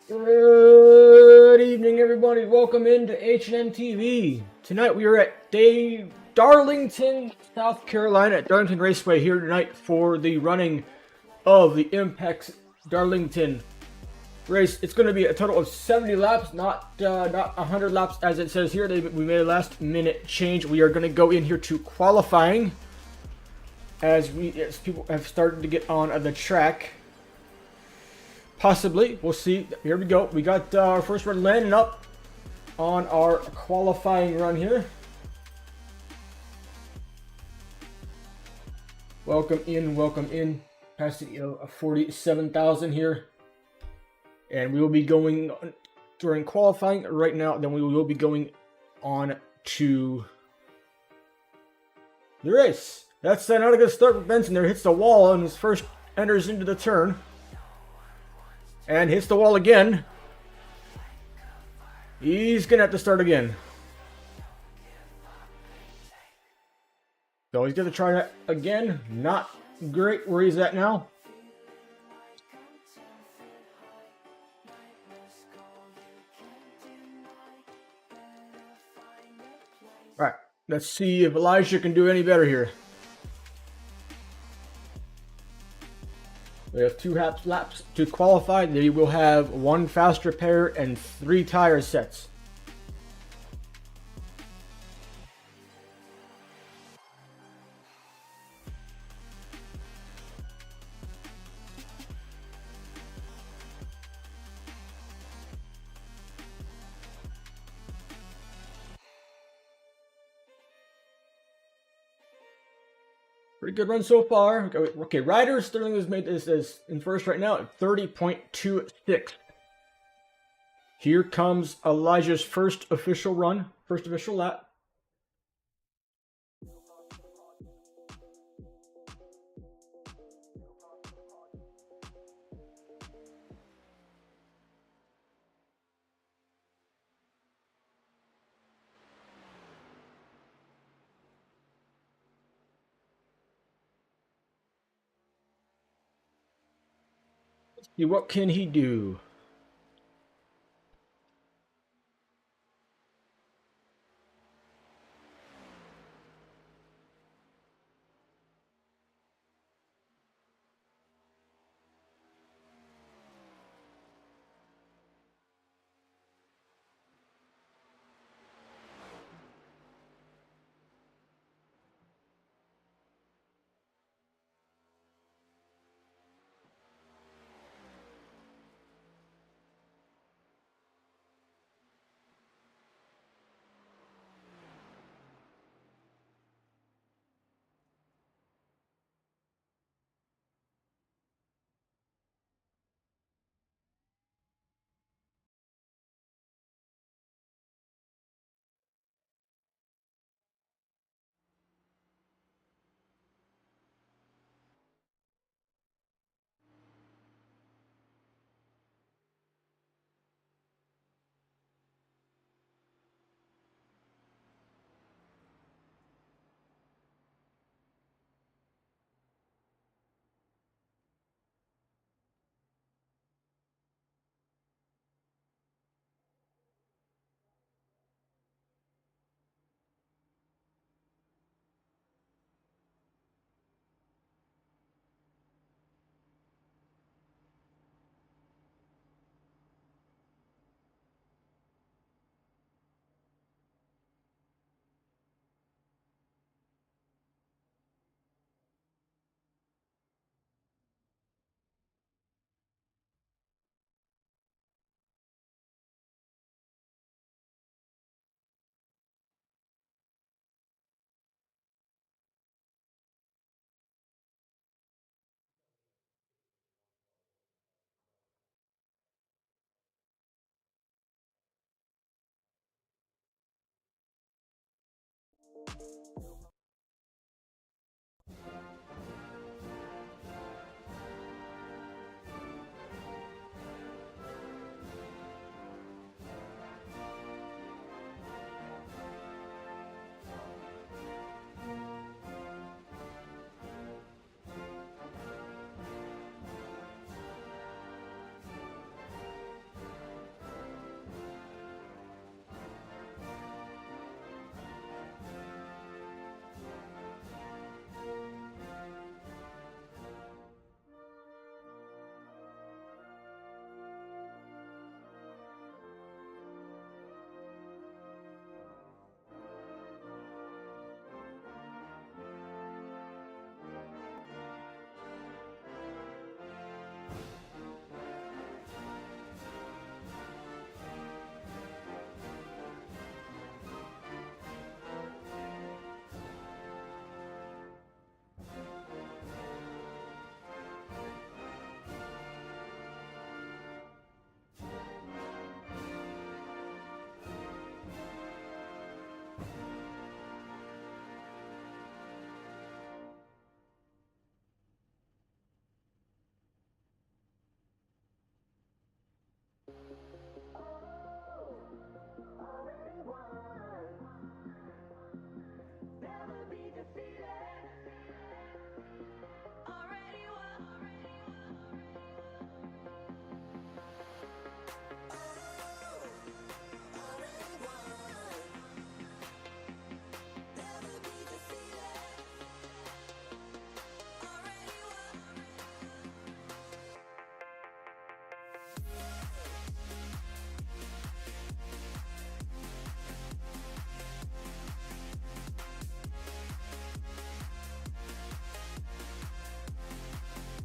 Good evening, everybody. Welcome into H&M TV. Tonight we are at Darlington, South Carolina, at Darlington Raceway here tonight for the running of the Impex Darlington race. It's going to be a total of 70 laps, not 100 laps as it says here. We made a last-minute change. We are going to go in here to qualifying as people have started to get on the track. Possibly. We'll see. Here we go. We got our first run landing up on our qualifying run here. Welcome in. Passing 47,000 here. And we will be going during qualifying right now. Then we will be going on to the race. That's not a good start for Benson there. Hits the wall and his first enters into the turn. And hits the wall again. He's going to have to start again. So he's going to try that again. Not great where he's at now. Alright, let's see if Elijah can do any better here. We have 2 laps to qualify. They will have 1 fast repair and 3 tire sets. Pretty good run so far. Okay, Ryder Sterling has made this as in first right now at 30.26. Here comes Elijah's first official run, first official lap. See, what can he do?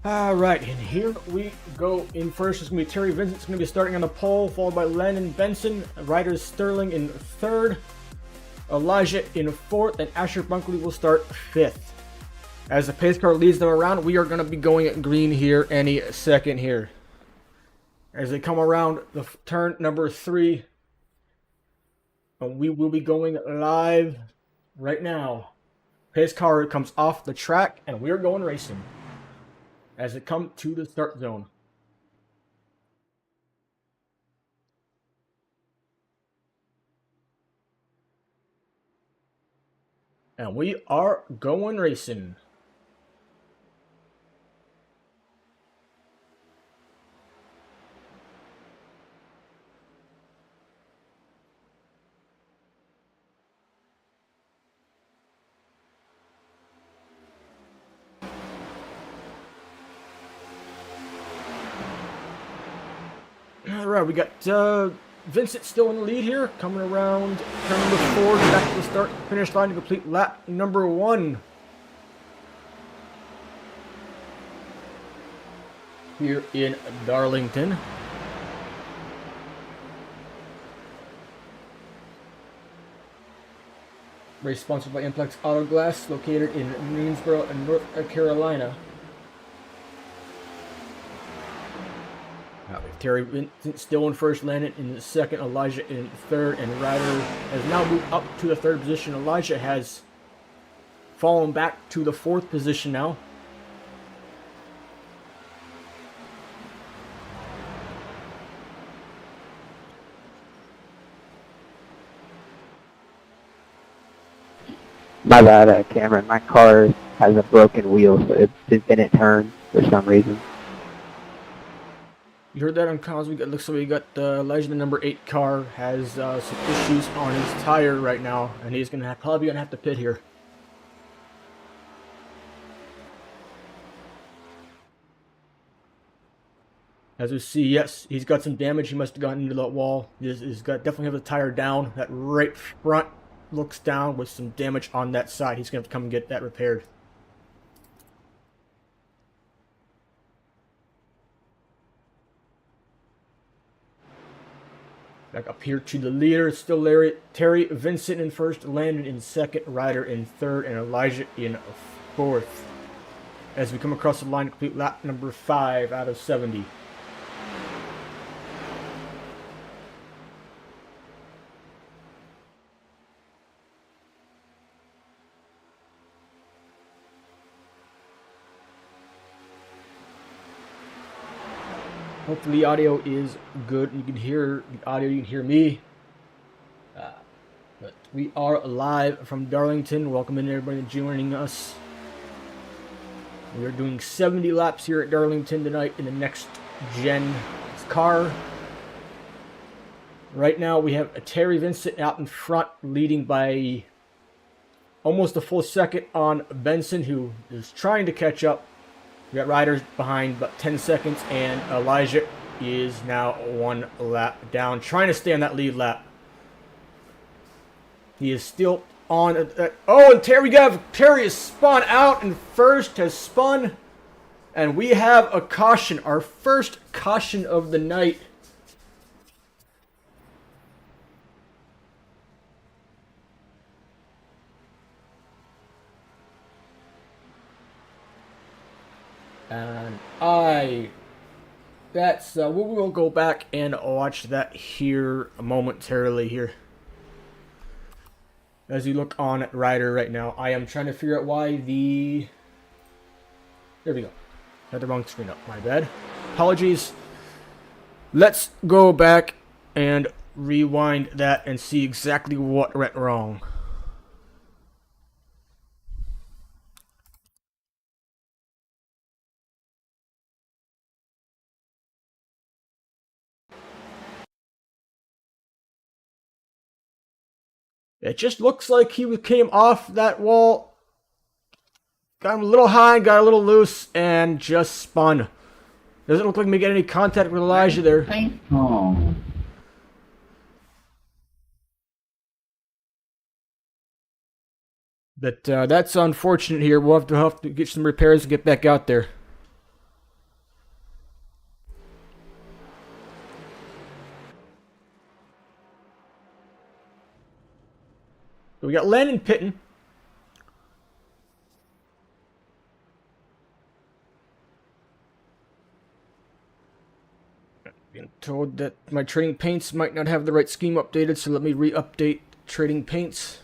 Alright, and here we go. In first, it's going to be Terry Vincent's going to be starting on the pole, followed by Landon Benson, Ryder Sterling in third, Elijah in fourth, and Asher Bunkley will start fifth. As the pace car leads them around, we are going to be going green here any second here. As they come around the turn number 3, and we will be going live right now. Pace car comes off the track, and we are going racing as it comes to the start zone. And we are going racing. Alright, we got Vincent still in the lead here, coming around turn number 4, back to the start finish line to complete lap number 1. Here in Darlington. Race sponsored by Impex Glass, located in Greensboro, North Carolina. Terry Vincent still in first, Landon in second, Elijah in third, and Ryder has now moved up to the third position. Elijah has fallen back to the fourth position now. My bad, Cameron. My car has a broken wheel, so it didn't turn for some reason. You heard that on comms. Looks like we got Elijah, the number 8 car, has some issues on his tire right now, and he's probably gonna have to pit here. As we see, yes, he's got some damage. He must have gotten into that wall. He's got definitely have the tire down. That right front looks down with some damage on that side. He's gonna have to come and get that repaired. Back up here to the leader, it's still Terry Vincent in first, Landon in second, Ryder in third, and Elijah in fourth. As we come across the line to complete lap number 5 out of 70. Hopefully the audio is good. You can hear the audio, you can hear me. But we are live from Darlington. Welcome in everybody joining us. We are doing 70 laps here at Darlington tonight in the next gen car. Right now we have a Terry Vincent out in front, leading by almost a full second on Benson, who is trying to catch up. We got Ryder behind about 10 seconds, and Elijah is now 1 lap down, trying to stay on that lead lap. He is still on. Oh, and Terry is spun out, and first has spun, and we have a caution, our first caution of the night. And we will go back and watch that here momentarily here. As you look on at Ryder right now, I am trying to figure out why there we go. Had the wrong screen up, my bad. Apologies. Let's go back and rewind that and see exactly what went wrong. It just looks like he came off that wall, got him a little high, got a little loose, and just spun. Doesn't look like we get any contact with Elijah there. Oh. But that's unfortunate here. We'll have to get some repairs and get back out there. we got Landon pitting. Being told that my trading paints might not have the right scheme updated, so let me re-update trading paints.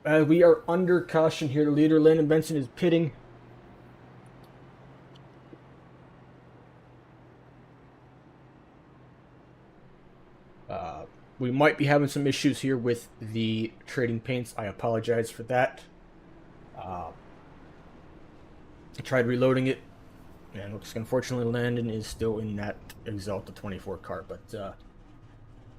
We are under caution here. The leader, Landon Benson, is pitting. We might be having some issues here with the trading paints. I apologize for that. I tried reloading it, and looks like unfortunately Landon is still in that Exalta 24 car, but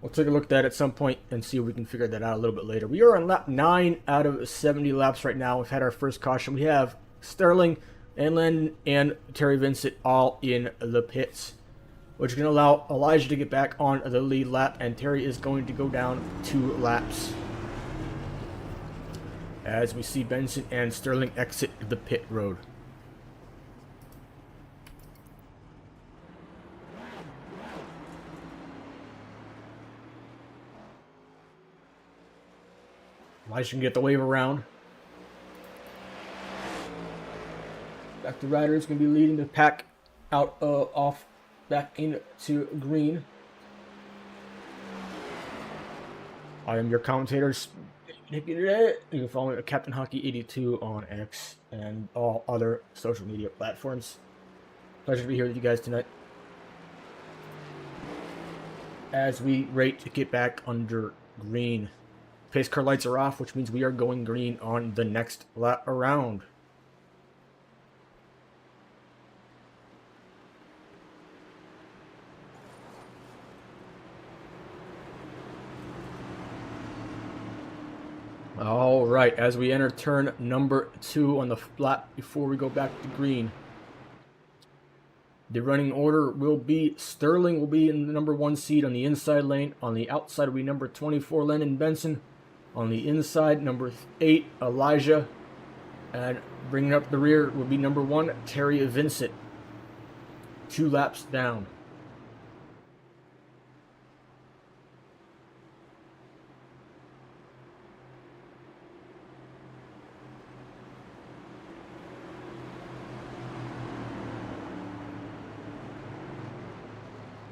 we'll take a look at that at some point and see if we can figure that out a little bit later. We are on lap 9 out of 70 laps right now. We've had our first caution. We have Sterling and Landon and Terry Vincent all in the pits, which is going to allow Elijah to get back on the lead lap, and Terry is going to go down 2 laps. As we see Benson and Sterling exit the pit road. Elijah can get the wave around. Back to Ryder is going to be leading the pack out off back into green. I am your commentator. You can follow me at Captain Hockey 82 on X and all other social media platforms. Pleasure to be here with you guys tonight. As we rate to get back under green. Pace car lights are off, which means we are going green on the next lap around. All right, as we enter turn number 2 on the lap before we go back to green. The running order will be Sterling will be in the number 1 seat on the inside lane. On the outside will be number 24, Landon Benson. On the inside, number 8, Elijah. And bringing up the rear will be number 1, Terry Vincent. 2 laps down.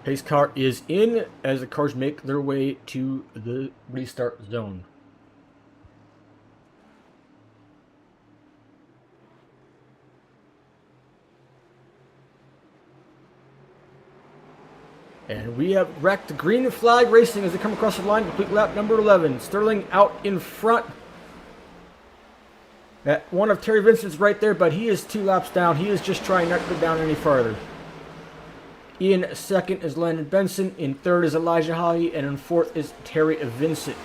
Pace car is in as the cars make their way to the restart zone. And we have wrecked green flag racing as they come across the line, complete lap number 11. Sterling out in front. That one of Terry Vincent's right there, but he is 2 laps down. He is just trying not to go down any farther. In second is Landon Benson. In third is Elijah Hawley. And in fourth is Terry Vincent.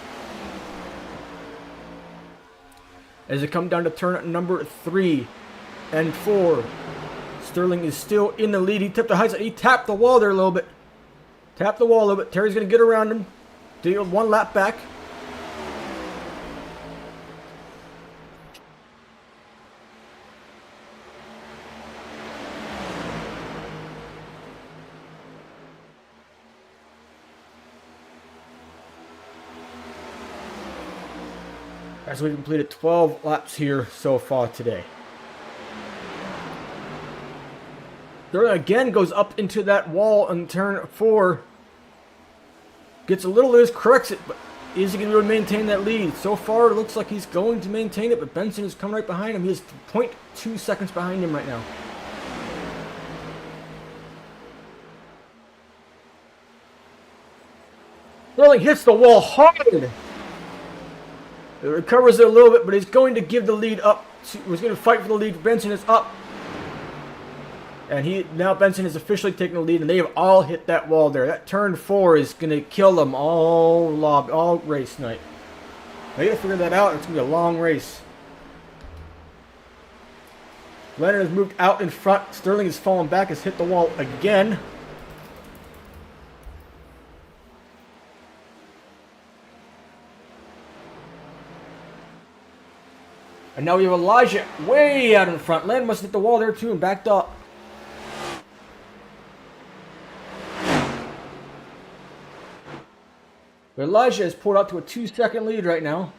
As they come down to turn number 3 and 4. Sterling is still in the lead. He tipped the heights. He tapped the wall there a little bit. Tapped the wall a little bit. Terry's going to get around him. Deal 1 lap back. As we've completed 12 laps here so far today. Sterling again goes up into that wall on turn 4. Gets a little loose, corrects it, but is he going to maintain that lead? So far, it looks like he's going to maintain it, but Benson is coming right behind him. He is 0.2 seconds behind him right now. Sterling hits the wall hard. It recovers it a little bit, but he's going to give the lead up. He's going to fight for the lead. Benson is up. And now Benson is officially taking the lead, and they have all hit that wall there. That turn 4 is going to kill them all race night. They got to figure that out. It's going to be a long race. Leonard has moved out in front. Sterling has fallen back, has hit the wall again. And now we have Elijah way out in front. Landon must hit the wall there too and backed up. But Elijah has pulled out to a 2-second lead right now.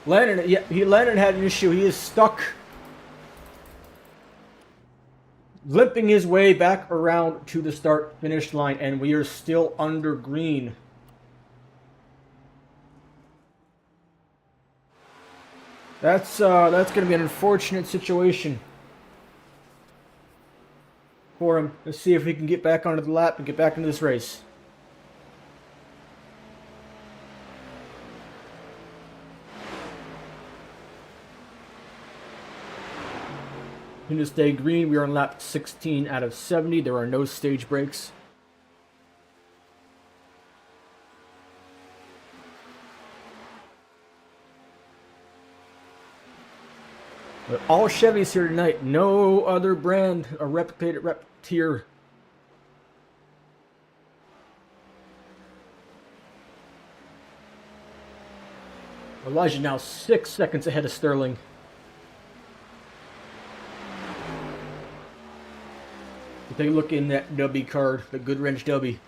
Landon had an issue. He is stuck, limping his way back around to the start-finish line, and we are still under green. That's going to be an unfortunate situation for him. Let's see if he can get back onto the lap and get back into this race. Going to stay green. We are on lap 16 out of 70. There are no stage breaks. But all Chevys here tonight. No other brand or replicated rep tier. Elijah now 6 seconds ahead of Sterling. Take a look in that W card, the good wrench W.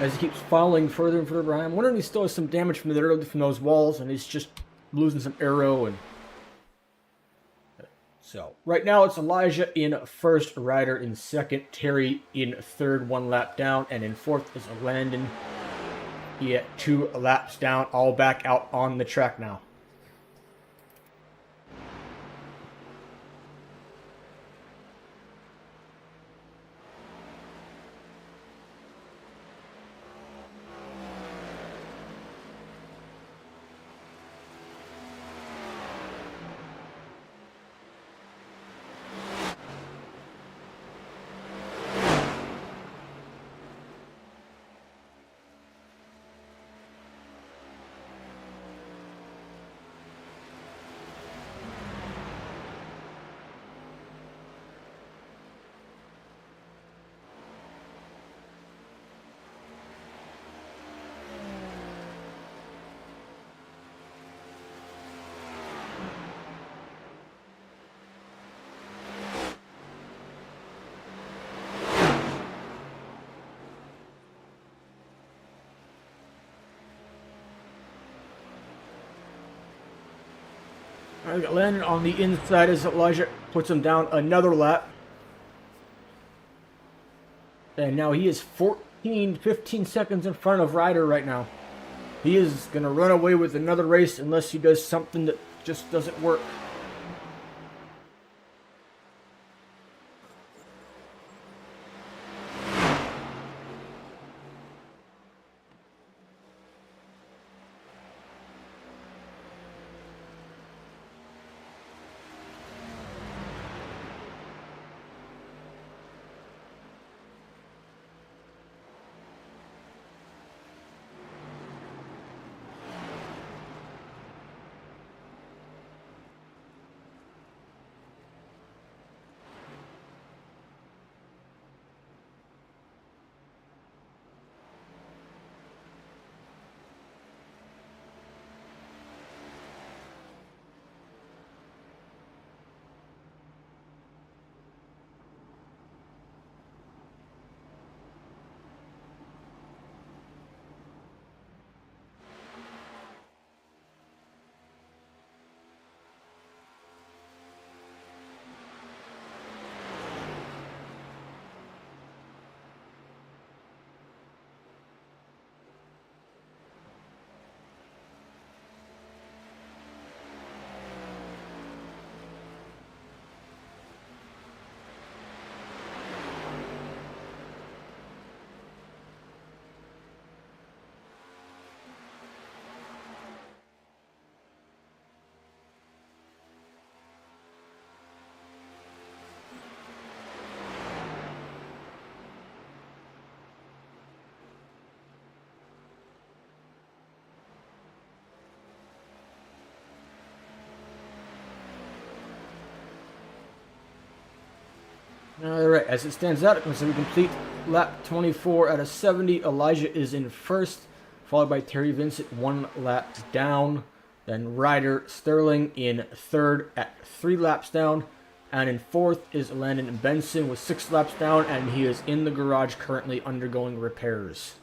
As he keeps falling further and further behind. I'm wondering if he still has some damage from those walls, and he's just losing some aero. And so right now it's Elijah in first, Ryder in second, Terry in third, 1 lap down, and in fourth is Landon. He at 2 laps down, all back out on the track now. I got Landon on the inside as Elijah puts him down another lap. And now he is 15 seconds in front of Ryder right now. He is going to run away with another race unless he does something that just doesn't work. Alright, as it stands out, as we complete lap 24 out of 70, Elijah is in first, followed by Terry Vincent 1 lap down. Then Ryder Sterling in third at 3 laps down. And in fourth is Landon Benson with 6 laps down, and he is in the garage currently undergoing repairs.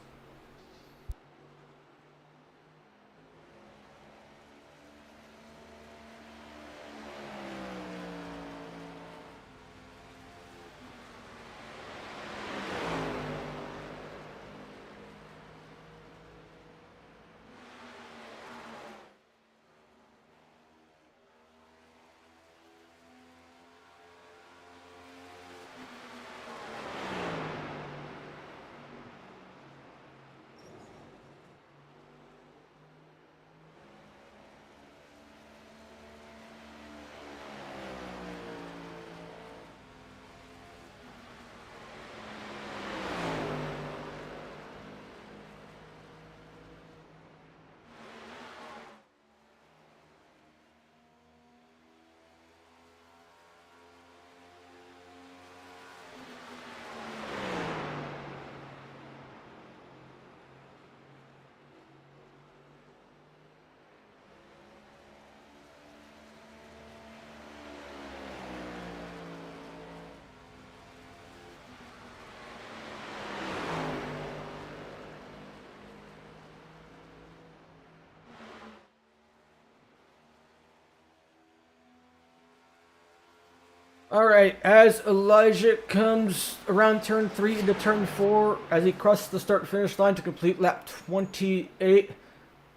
Alright, as Elijah comes around turn 3 into turn 4, as he crosses the start-finish line to complete lap 28,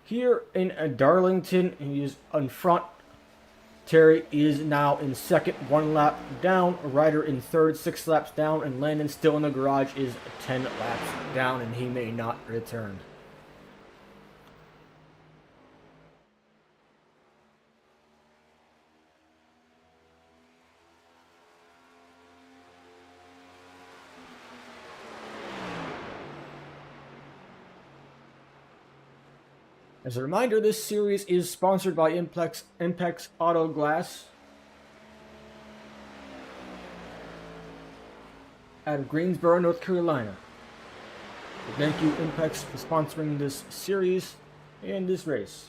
here in Darlington, he is in front. Terry is now in second, 1 lap down. Ryder in third, 6 laps down. And Landon, still in the garage, is 10 laps down, and he may not return. As a reminder, this series is sponsored by Impex Auto Glass out of Greensboro, North Carolina. So thank you, Impex, for sponsoring this series and this race.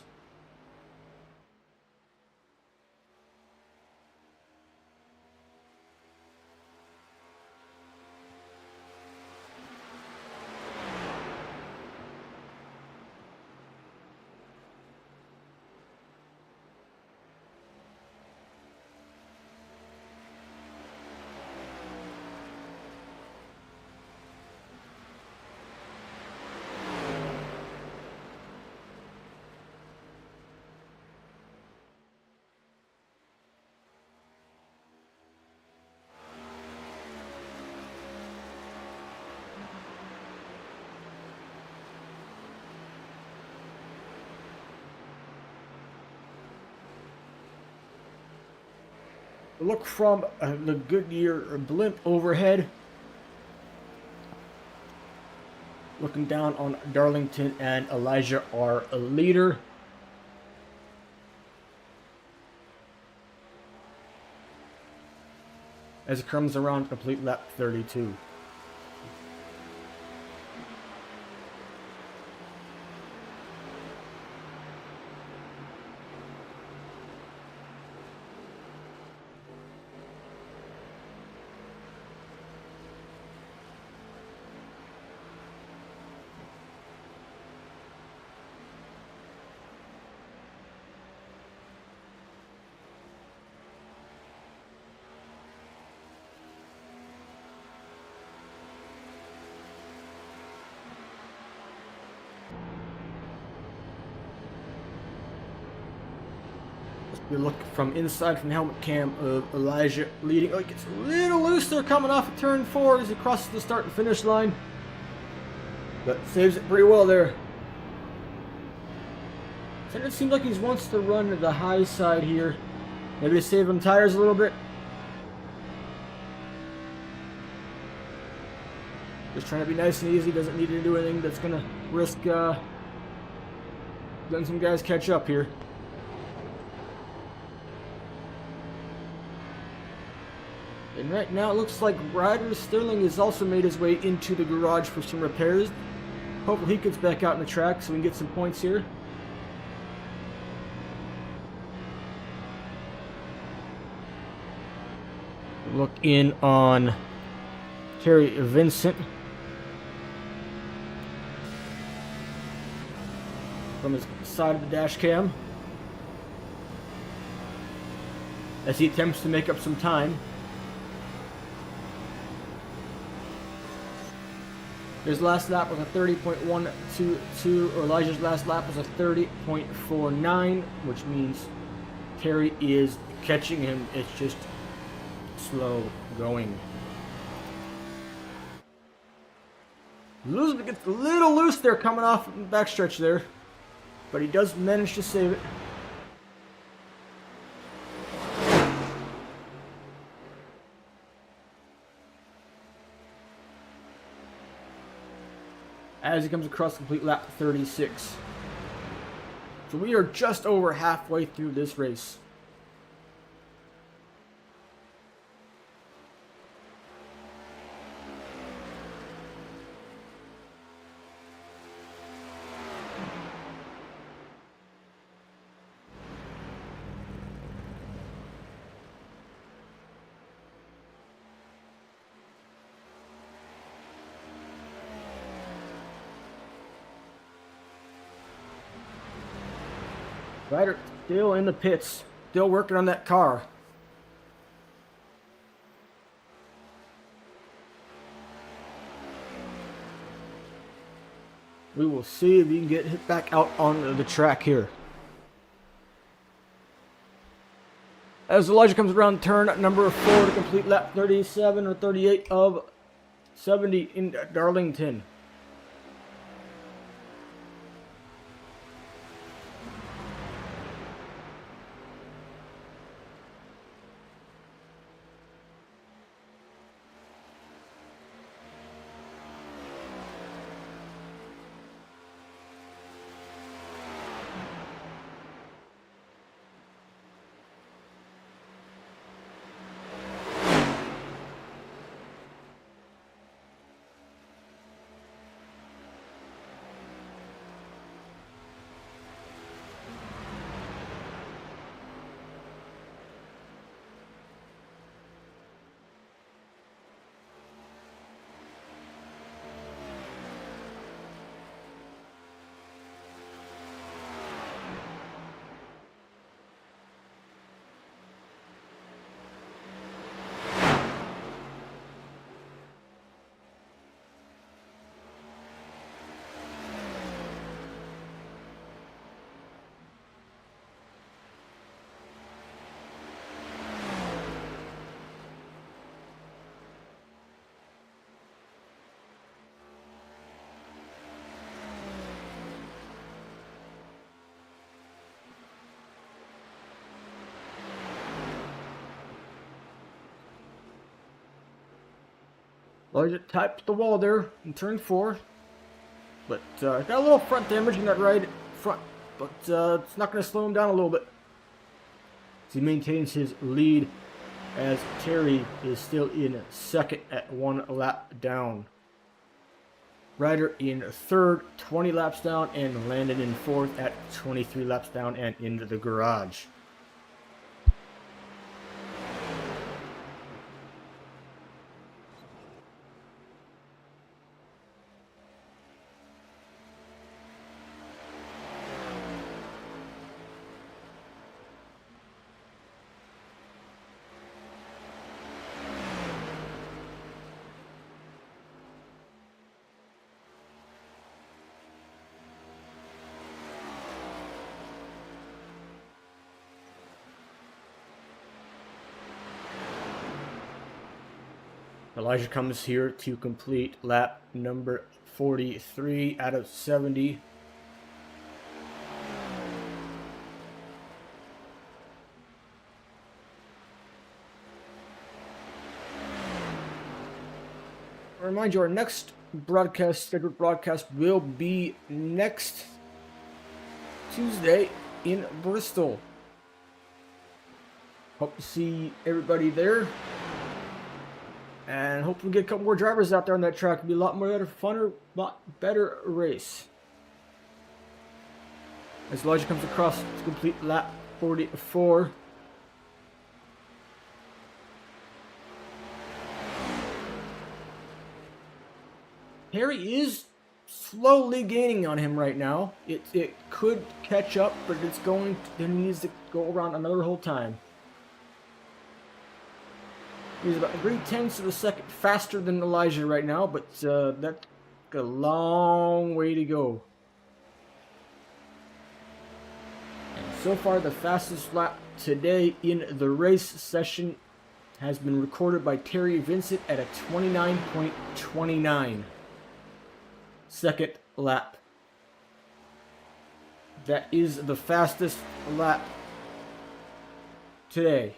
Look from the Goodyear blimp overhead. Looking down on Darlington and Elijah, our leader. As it comes around complete lap 32. We look from inside from the helmet cam of Elijah leading. Oh, it gets a little loose there coming off of turn 4 as he crosses the start and finish line. But saves it pretty well there. So it seems like he wants to run to the high side here. Maybe to save him tires a little bit. Just trying to be nice and easy. Doesn't need to do anything that's going to risk letting some guys catch up here. And right now it looks like Ryder Sterling has also made his way into the garage for some repairs. Hopefully he gets back out in the track so we can get some points here. Look in on Terry Vincent from his side of the dash cam as he attempts to make up some time. His last lap was a 30.122, or Elijah's last lap was a 30.49, which means Terry is catching him. It's just slow going. Gets a little loose there coming off the backstretch there, but he does manage to save it. As he comes across complete lap 36. So we are just over halfway through this race. Ryder still in the pits, still working on that car. We will see if he can get hit back out on the track here. As Elijah comes around turn number 4 to complete lap 37 or 38 of 70 in Darlington. Elijah tapped the wall there in turn 4. But got a little front damage in that right front. But it's not going to slow him down a little bit. As he maintains his lead as Terry is still in second at 1 lap down. Ryder in third, 20 laps down, and Landon in fourth at 23 laps down and into the garage. Elijah comes here to complete lap number 43 out of 70. Remind you, our next scheduled broadcast will be next Tuesday in Bristol. Hope to see everybody there. And hopefully get a couple more drivers out there on that track. It'll be a lot more funner, lot better race. As Elijah comes across to complete lap 44. Terry is slowly gaining on him right now. It could catch up, but it needs to go around another whole time. He's about 3/10 of a second faster than Elijah right now, but that's a long way to go. And so far, the fastest lap today in the race session has been recorded by Terry Vincent at a 29.29 second lap. That is the fastest lap today.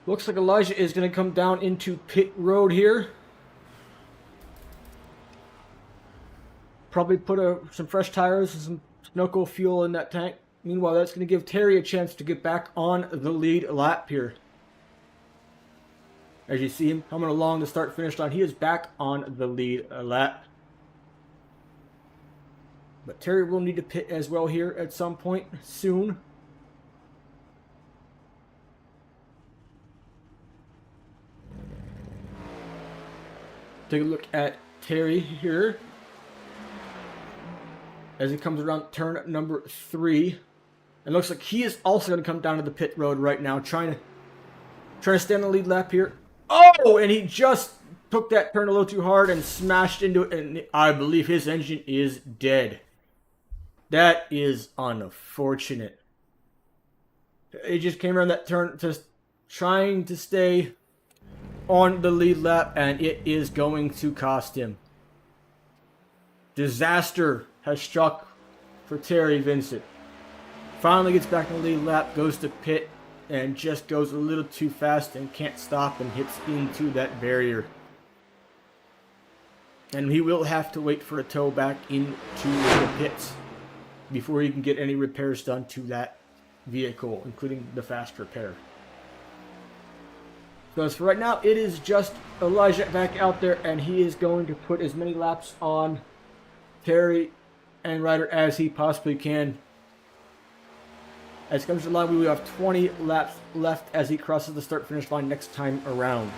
Looks like Elijah is going to come down into pit road here. Probably put some fresh tires and some Sunoco fuel in that tank. Meanwhile, that's going to give Terry a chance to get back on the lead lap here. As you see him coming along the start-finish line, he is back on the lead lap. But Terry will need to pit as well here at some point soon. Take a look at Terry here as he comes around turn number 3. It looks like he is also going to come down to the pit road right now, trying to stay on the lead lap here. Oh, and he just took that turn a little too hard and smashed into it, and I believe his engine is dead. That is unfortunate. He just came around that turn just trying to stay on the lead lap, and it is going to cost him. Disaster has struck for Terry Vincent. Finally gets back on the lead lap, goes to pit, and just goes a little too fast and can't stop and hits into that barrier. And he will have to wait for a tow back into the pits before he can get any repairs done to that vehicle, including the fast repair. So as for right now, it is just Elijah back out there, and he is going to put as many laps on Terry and Ryder as he possibly can. As it comes to the line, we will have 20 laps left as he crosses the start-finish line next time around.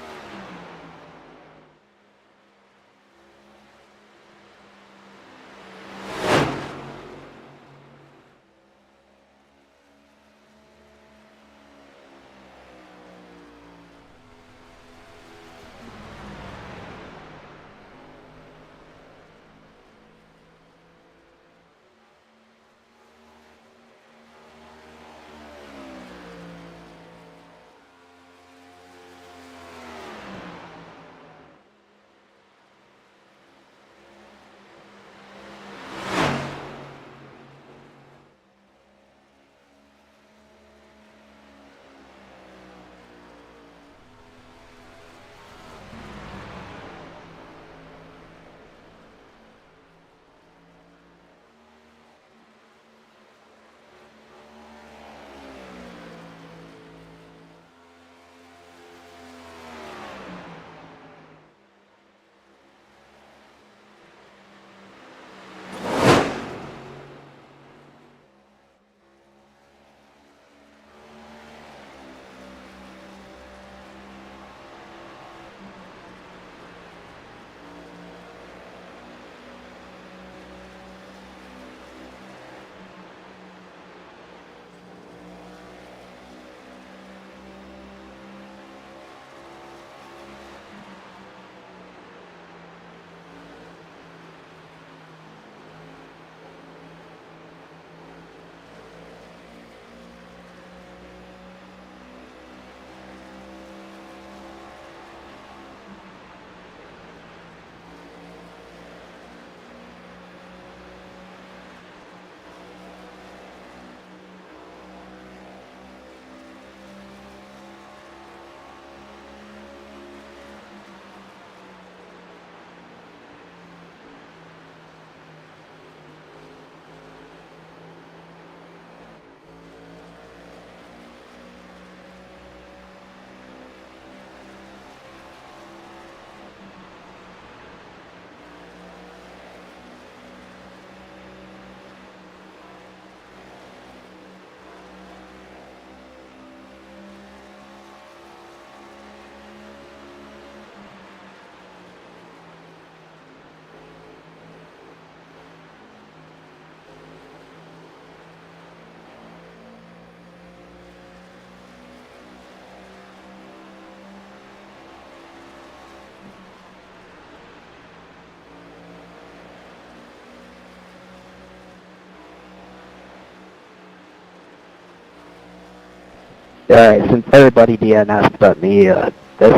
Alright, since everybody DNF'd but me, this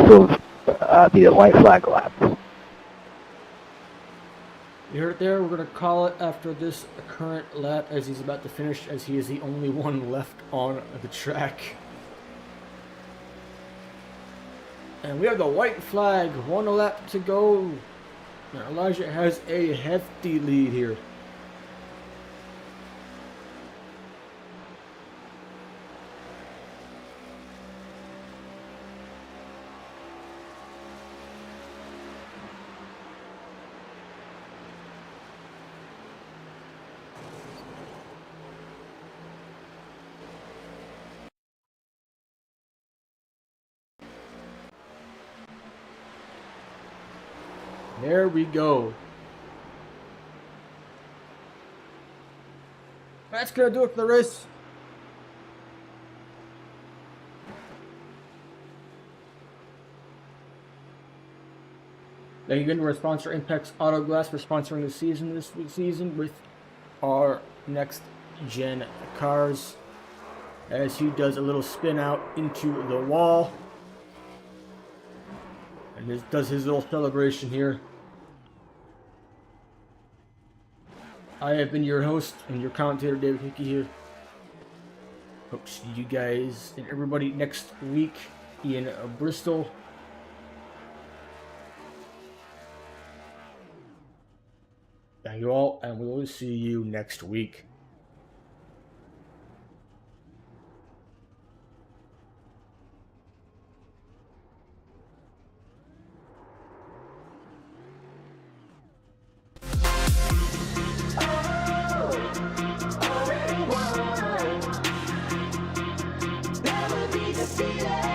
will be the white flag lap. You heard it there. We're going to call it after this current lap as he's about to finish, as he is the only one left on the track. And we have the white flag, 1 lap to go. Now Elijah has a hefty lead here. There we go. That's gonna do it for the race. Thank you again to our sponsor, Impex Auto Glass, for sponsoring the season this season with our next gen cars. As he does a little spin out into the wall. And this does his little celebration here. I have been your host and your commentator, David Hickey here. Hope to see you guys and everybody next week in Bristol. Thank you all, and we will see you next week. Never be defeated.